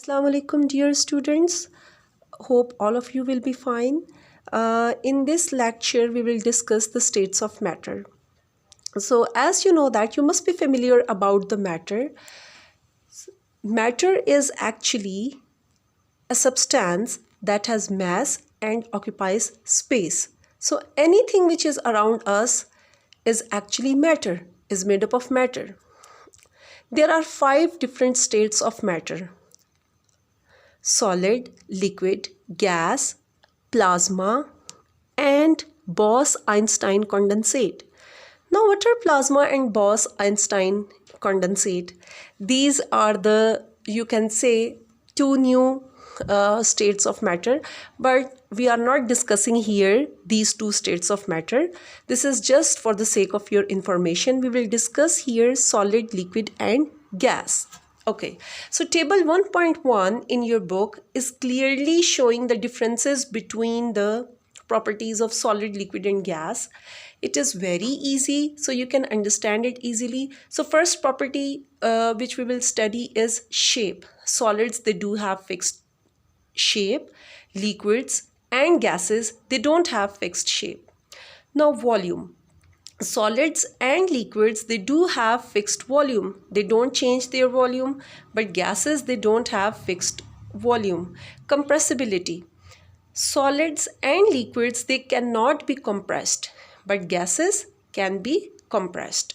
Assalamu alaikum, dear students. Hope all of you will be fine. In this lecture, we will discuss the states of matter. So, as you know that you must be familiar about the matter. Matter is actually a substance that has mass and occupies space. So, anything which is around us is actually matter, is made up of matter. There are 5 different states of matter: solid, liquid, gas, plasma, and Bose-Einstein condensate. Now, what are plasma and Bose-Einstein condensate? These are the, you can say, 2 new states of matter, but we are not discussing here these 2 states of matter. This is just for the sake of your information. We will discuss here solid, liquid, and gas. Okay, so table 1.1 in your book is clearly showing the differences between the properties of solid, liquid, and gas. It is very easy, so you can understand it easily. So first property which we will study is shape. Solids, they do have fixed shape. Liquids and gases, they don't have fixed shape. Now volume. Solids and liquids, they do have fixed volume. They don't change their volume, but gases, they don't have fixed volume. Compressibility. Solids and liquids, they cannot be compressed, but gases can be compressed.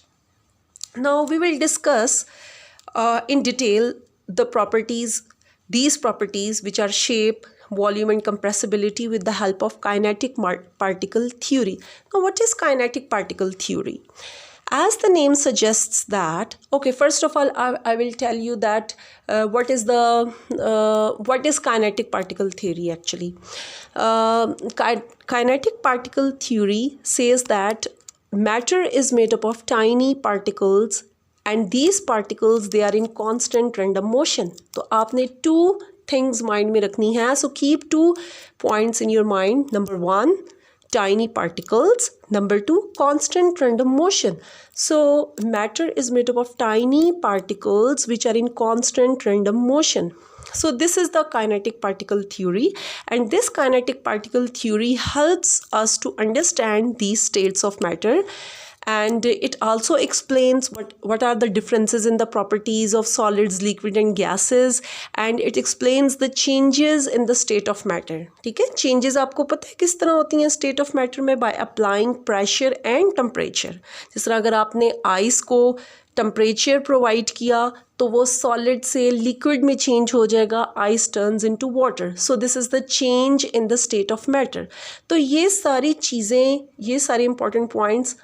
Now we will discuss in detail the properties, these properties which are shape, volume, and compressibility with the help of kinetic particle theory. Now, what is kinetic particle theory? As the name suggests that, okay, first of all, I will tell you that what is kinetic particle theory actually. Kinetic particle theory says that matter is made up of tiny particles, and these particles, they are in constant random motion. So आपने 2 things mind में रखनी है. So keep 2 points in your mind. Number 1, tiny particles. Number 2, constant random motion. So matter is made up of tiny particles which are in constant random motion. So this is the kinetic particle theory, and this kinetic particle theory helps us to understand these states of matter. And it also explains what are the differences in the properties of solids, liquid, and gases, and it explains the changes in the state of matter. ठीक है, changes आपको पता है किस तरह होती हैं state of matter में? By applying pressure and temperature. जिस तरह अगर आपने ice को टेम्परेचर प्रोवाइड किया तो वो सॉलिड से लिक्विड में चेंज हो जाएगा. Ice turns into water. So this is the change in the state of matter. तो ये सारी चीज़ें, ये सारे इंपॉर्टेंट पॉइंट्स